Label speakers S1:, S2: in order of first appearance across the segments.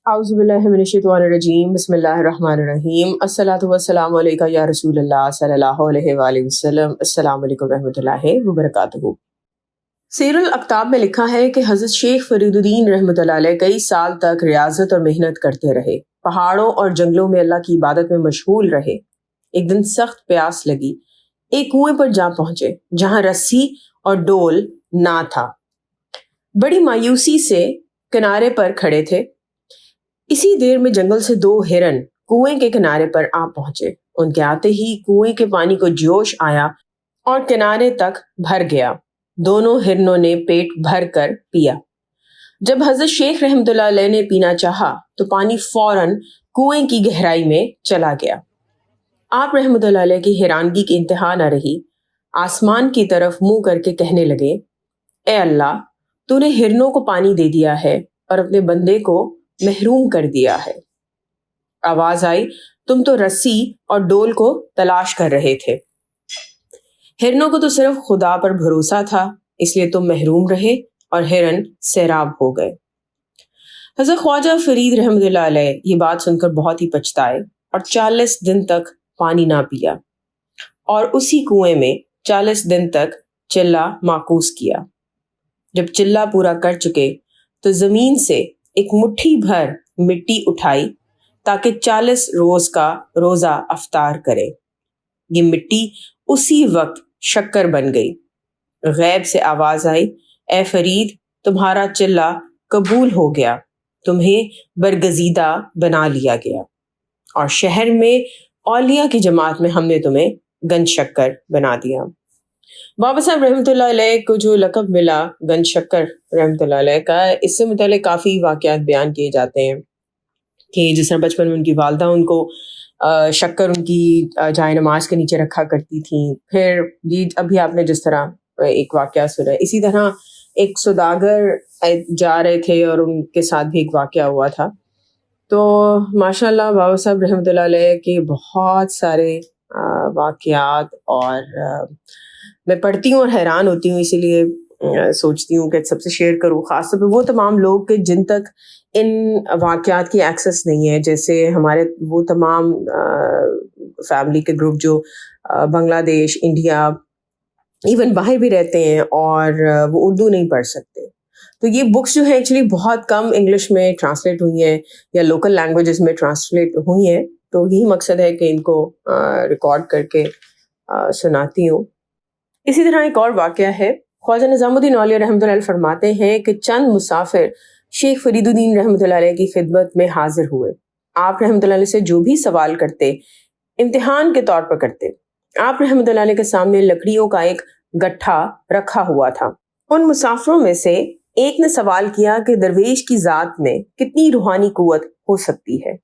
S1: औज़ुबिल्लाहिमिनश्शैतानिर्रजीम बिस्मिल्लाहिर्रहमानिर्रहीम अस्सलातु वस्सलामु अलैका या रसूल अल्लाह सल्लल्लाहु अलैहि वसल्लम अस्सलामु अलैकुम रहमतुल्लाहि व बरकातुहू। सीरुल अक्ताब में लिखा है कि हज़रत शेख फरीदुद्दीन रहमतुल्लाह अलैह कई साल तक रियाजत और मेहनत करते रहे, पहाड़ों और जंगलों में अल्लाह की इबादत में मशगूल रहे। एक दिन सख्त प्यास लगी, एक कुएं पर जा पहुंचे जहां रस्सी और डोल ना था। बड़ी मायूसी से किनारे पर खड़े थे। इसी देर में जंगल से दो हिरन कुएं के किनारे पर आ पहुंचे। उनके आते ही कुएं के पानी को जोश आया और किनारे तक भर गया। दोनों हिरनों ने पेट भर कर पिया। जब हजरत शेख रहमतुल्लाह अलैह ने पीना चाहा तो पानी फौरन कुएं की गहराई में चला गया। आप रहमतुल्लाह अलैह की हैरानगी की इंतहा न रही। आसमान की तरफ मुंह करके कहने लगे, ए अल्लाह, तूने हिरनों को पानी दे दिया है और अपने बंदे को महरूम कर दिया है। आवाज आई, तुम तो रस्सी और डोल को तलाश कर रहे थे। हिरनों को तो सिर्फ खुदा पर भरोसा था, इसलिए तुम महरूम रहे और हिरन सैराब हो गए। हज़रत ख्वाजा फरीद रहमतुल्लाह अलैह ये बात सुनकर बहुत ही पछताए और 40 दिन तक पानी ना पिया और उसी कुएं में 40 दिन तक चिल्ला माकूस किया। जब चिल्ला पूरा कर चुके तो जमीन से एक मुट्ठी भर मिट्टी उठाई ताकि 40 रोज का रोजा अफ्तार करे। ये मिट्टी उसी वक्त शक्कर बन गई। गैब से आवाज आई, ए फरीद, तुम्हारा चिल्ला कबूल हो गया, तुम्हें बरगजीदा बना लिया गया और शहर में औलिया की जमात में हमने तुम्हें गंज शक्कर बना दिया। बाबा साहब रहमतुल्लाह अलैह को जो लक़ब मिला गंज शक्कर रहमतुल्लाह अलैह का, इससे मुताल्लिक़ काफ़ी वाक़यात बयान किए जाते हैं कि जिस तरह बचपन में उनकी वालदा उनको शक्कर उनकी जाए नमाज के नीचे रखा करती थी। फिर ये अभी आपने जिस तरह एक वाक़या सुना, इसी तरह एक सौदागर जा रहे थे और उनके साथ भी एक वाक़या हुआ था। तो माशाल्लाह बाबा साहब रहमतुल्लाह अलैह के बहुत सारे वाक़यात और मैं पढ़ती हूँ और हैरान होती हूँ, इसीलिए सोचती हूँ कि सबसे शेयर करूँ, ख़ासतौर पे वो तमाम लोग के जिन तक इन वाक़यात की एक्सेस नहीं है, जैसे हमारे वो तमाम फैमिली के ग्रुप जो बांग्लादेश, इंडिया, इवन बाहर भी रहते हैं और वो उर्दू नहीं पढ़ सकते। तो ये बुक्स जो है एक्चुअली बहुत कम इंग्लिश में ट्रांसलेट हुई हैं या लोकल लैंग्वेजेस में ट्रांसलेट हुई हैं, तो यही मकसद है कि इनको रिकॉर्ड करके सुनाती हूँ। इसी तरह एक और वाक़या है। ख्वाजा निज़ामुद्दीन औलिया रहमतुल्लाह अलैह फरमाते हैं कि चंद मुसाफिर शेख फरीदुद्दीन रहमतुल्लाह अलैह की खिदमत में हाजिर हुए। आप रहमतुल्लाह अलैह से जो भी सवाल करते इम्तिहान के तौर पर करते। आप रहमतुल्लाह अलैह के सामने लकड़ियों का एक गट्ठा रखा हुआ था। उन मुसाफिरों में से एक ने सवाल किया कि दरवेश की ज़ात में कितनी रूहानी कुव्वत हो सकती है।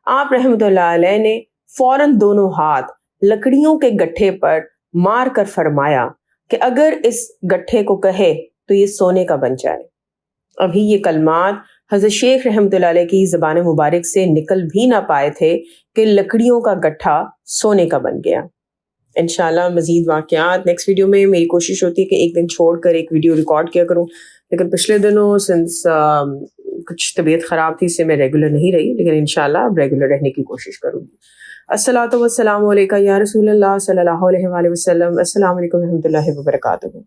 S1: आप रहमतुल्लाह अलैह ने फौरन दोनों हाथ लकड़ियों के गट्ठे पर मार कर फरमाया कि अगर इस गट्ठे को कहे तो ये सोने का बन जाए। अभी ये कलमात हज़रत शेख रहमतुल्लाह अलैह की ज़बान मुबारक से निकल भी ना पाए थे कि लकड़ियों का गट्ठा सोने का बन गया। इंशाल्लाह मज़ीद वाक़यात नेक्स्ट वीडियो में। मेरी कोशिश होती है कि एक दिन छोड़कर एक वीडियो रिकॉर्ड किया करूं, लेकिन पिछले दिनों सिंस कुछ तबीयत ख़राब थी, इससे मैं रेगुलर नहीं रही, लेकिन इंशाल्लाह अब रेगुलर रहने की कोशिश करूँगी। अस्सलातु वस्सलामु अलैका या रसूल अल्लाह सल्लल्लाहु अलैहि वसल्लम। अस्सलामु अलैकुम रहमतुल्लाहि व बरकातुहू।